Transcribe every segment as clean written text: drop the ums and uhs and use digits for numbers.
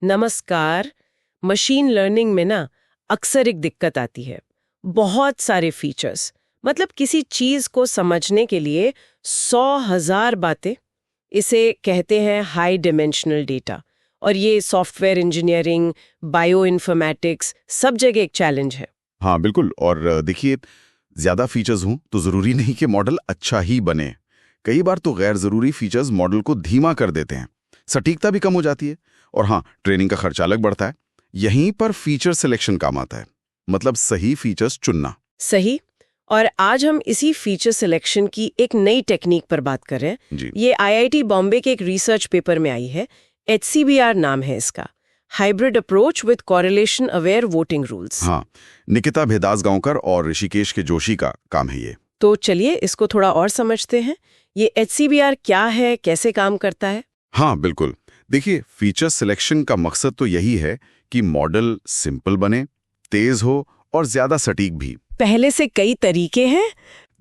नमस्कार। Machine learning में ना अक्सर एक दिक्कत आती है। बहुत सारे फीचर्स, मतलब किसी चीज को समझने के लिए 100,000 बातें। इसे कहते हैं हाई डिमेंशनल डेटा। और ये सॉफ्टवेयर इंजीनियरिंग, बायो इन्फॉर्मेटिक्स, सब जगह एक चैलेंज है। हाँ बिल्कुल। और देखिए, ज्यादा फीचर्स हों तो जरूरी नहीं कि मॉडल अच्छा ही बने। कई बार तो गैर जरूरी फीचर्स मॉडल को धीमा कर देते हैं, सटीकता भी कम हो जाती है, और हाँ, ट्रेनिंग का खर्चा अलग बढ़ता है। यहीं पर फीचर सिलेक्शन काम आता है, मतलब सही फीचर्स चुनना। सही। और आज हम इसी फीचर सिलेक्शन की एक नई टेक्निक पर बात कर रहे हैं। जी ये आईआईटी बॉम्बे के एक रिसर्च पेपर में आई है। HCBR नाम है इसका, hybrid approach with correlation aware voting rules. हाँ, निकिता भेदासगांवकर और ऋषिकेश के जोशी का काम है ये। तो चलिए इसको थोड़ा और समझते हैं। ये HCBR क्या है, कैसे काम करता है? हाँ बिल्कुल। देखिए, फीचर सिलेक्शन का मकसद तो यही है कि मॉडल सिंपल बने, तेज हो और ज्यादा सटीक भी। पहले से कई तरीके हैं।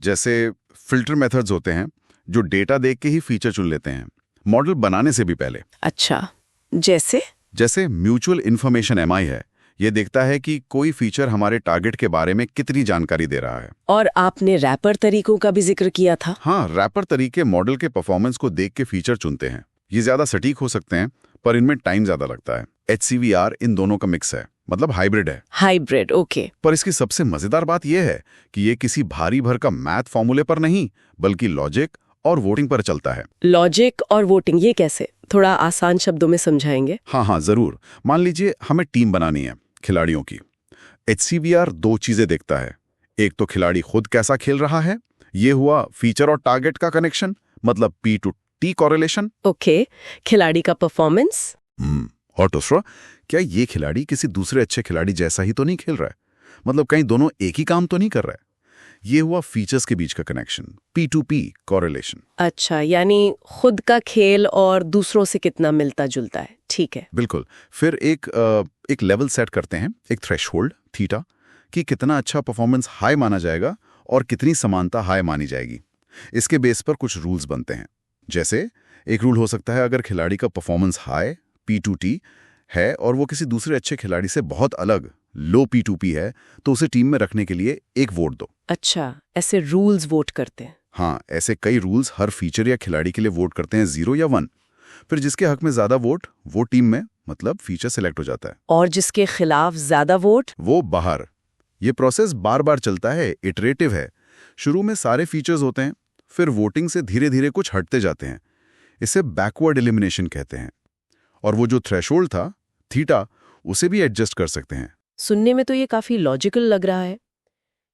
जैसे फिल्टर मेथड्स होते हैं जो डेटा देख के ही फीचर चुन लेते हैं, मॉडल बनाने से भी पहले। अच्छा, जैसे म्यूचुअल इन्फॉर्मेशन MI है, ये देखता है कि कोई फीचर हमारे टारगेट के बारे में कितनी जानकारी दे रहा है। और आपने रैपर तरीकों का भी जिक्र किया था। हाँ, रैपर तरीके मॉडल के परफॉर्मेंस को देख के फीचर चुनते हैं। ये ज्यादा सटीक हो सकते हैं, पर इनमें टाइम ज्यादा लगता है। HCBR इन दोनों का मिक्स है, मतलब हाइब्रिड है। Hybrid, okay. पर इसकी सबसे मजेदार बात यह है कि ये किसी भारी भर का मैथ फॉर्मूले पर नहीं, बल्कि लॉजिक और वोटिंग पर चलता है। लॉजिक और वोटिंग, ये कैसे? थोड़ा आसान शब्दों में समझाएंगे? हाँ जरूर। मान लीजिए हमें टीम बनानी है खिलाड़ियों की। HCBR दो चीजें देखता है। एक तो खिलाड़ी खुद कैसा खेल रहा है, ये हुआ फीचर और टारगेट का कनेक्शन, मतलब P to T correlation. Okay, खिलाड़ी का परफॉर्मेंस। और दूसरा, क्या ये खिलाड़ी किसी दूसरे अच्छे खिलाड़ी जैसा ही तो नहीं खेल रहा है, मतलब कहीं दोनों एक ही काम तो नहीं कर रहा है। ये हुआ फीचर्स के बीच का connection, P to P correlation. अच्छा, यानी खुद का खेल और दूसरों से कितना मिलता जुलता है। ठीक है। बिल्कुल। फिर एक लेवल सेट करते हैं, एक थ्रेशहोल्ड थीटा, कि कितना अच्छा परफॉर्मेंस हाई माना जाएगा और कितनी समानता हाई मानी जाएगी। इसके बेस पर कुछ रूल्स बनते हैं। जैसे एक रूल हो सकता है, अगर खिलाड़ी का performance high P to T है और वो किसी दूसरे अच्छे खिलाड़ी से बहुत अलग लो P to P है, तो उसे टीम में रखने के लिए एक वोट दो। अच्छा, ऐसे रूल्स वोट करते हैं। हाँ, ऐसे कई रूल्स हर फीचर या खिलाड़ी के लिए वोट करते हैं, 0 या 1। फिर जिसके हक में ज्यादा वोट, वो टीम में, मतलब फीचर सिलेक्ट हो जाता है। और जिसके खिलाफ ज्यादा वोट? वो बाहर। ये प्रोसेस बार बार चलता है, इटरेटिव है। शुरू में सारे फीचर्स होते हैं, फिर वोटिंग से धीरे धीरे कुछ हटते जाते हैं। इसे बैकवर्ड एलिमिनेशन कहते हैं। और वो जो थ्रेशोल्ड था, थीटा, उसे भी एडजस्ट कर सकते हैं। सुनने में तो ये काफी लॉजिकल लग रहा है।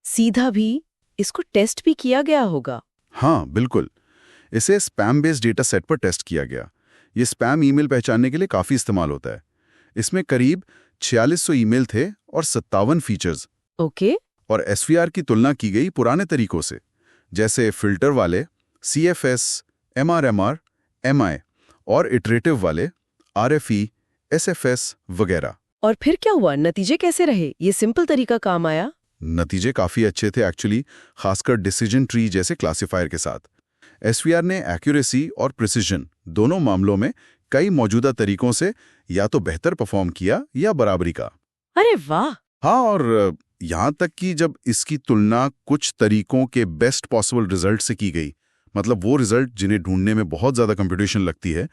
सीधा भी इसको टेस्ट भी किया गया होगा? हाँ बिल्कुल। इसे स्पैम बेस्ड डेटा सेट पर टेस्ट किया गया। ये स्पैम ईमेल पहचानने के लिए काफी इस्तेमाल होता है। इसमें करीब 4600 ईमेल थे और 57 फीचर्स। ओके। और SVR की तुलना की गई पुराने तरीकों से, जैसे फिल्टर वाले CFS, MRMR, MI, और इटरेटिव वाले RFE, SFS वगैरह। और फिर क्या हुआ? नतीजे कैसे रहे? ये सिंपल तरीका काम आया? नतीजे काफी अच्छे थे एक्चुअली, खासकर डिसीजन ट्री जैसे क्लासिफायर के साथ। SVR ने एक्यूरेसी और प्रिसिजन दोनों मामलों में कई मौजूदा तरीकों से या तो बेहतर परफॉर्म किया या बराबरी का। अरे वाह! हाँ, और यहाँ तक कि जब इसकी तुलना कुछ तरीकों के बेस्ट पॉसिबल रिजल्ट से की गई, मतलब वो रिजल्ट जिन्हें ढूंढने में बहुत ज्यादा कंपटीशन लगती है,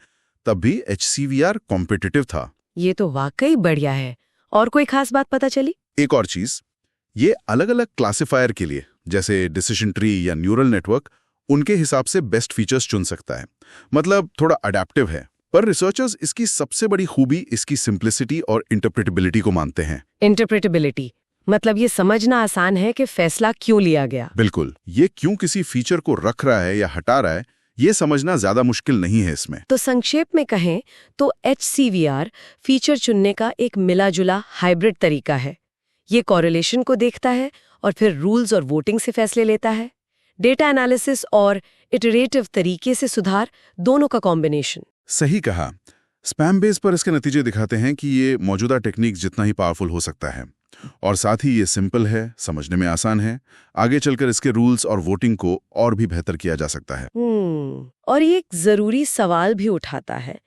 तब भी HCBR कॉम्पिटिटिव था। ये तो वाकई बढ़िया है। और कोई खास बात पता चली? एक और चीज, ये अलग अलग क्लासिफायर के लिए, जैसे डिसीजन ट्री या न्यूरल नेटवर्क, उनके हिसाब से बेस्ट फीचर्स चुन सकता है, मतलब थोड़ा अडेप्टिव है। पर रिसर्चर्स इसकी सबसे बड़ी खूबी इसकी सिंप्लिसिटी और इंटरप्रेटेबिलिटी को मानते हैं। इंटरप्रेटेबिलिटी मतलब ये समझना आसान है कि फैसला क्यों लिया गया। बिल्कुल। ये क्यों किसी फीचर को रख रहा है या हटा रहा है, ये समझना ज्यादा मुश्किल नहीं है इसमें। तो संक्षेप में कहें तो HCBR फीचर चुनने का एक मिला-जुला हाइब्रिड तरीका है। ये कॉरिलेशन को देखता है और फिर रूल्स और वोटिंग से फैसले लेता है। डेटा एनालिसिस और इटरेटिव तरीके से सुधार, दोनों का कॉम्बिनेशन। सही कहा। स्पैम बेस पर इसके नतीजे दिखाते हैं कि ये मौजूदा टेक्निक जितना ही पावरफुल हो सकता है, और साथ ही ये सिंपल है, समझने में आसान है। आगे चलकर इसके रूल्स और वोटिंग को और भी बेहतर किया जा सकता है। और ये एक जरूरी सवाल भी उठाता है।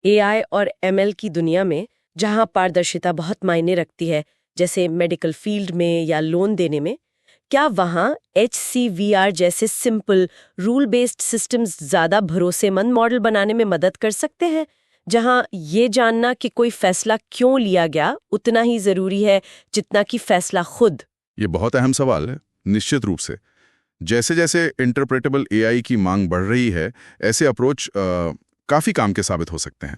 AI और ML की दुनिया में जहां पारदर्शिता बहुत मायने रखती है, जैसे मेडिकल फील्ड में या लोन देने में, क्या वहां HCVR जैसे सिंपल रूल बेस्ड सिस्टम्स ज्यादा भरोसेमंद मॉडल बनाने में मदद कर सकते हैं, जहां ये जानना कि कोई फैसला क्यों लिया गया उतना ही जरूरी है जितना कि फैसला खुद? ये बहुत अहम सवाल है, निश्चित रूप से। जैसे जैसे इंटरप्रेटेबल AI की मांग बढ़ रही है, ऐसे अप्रोच काफी काम के साबित हो सकते हैं।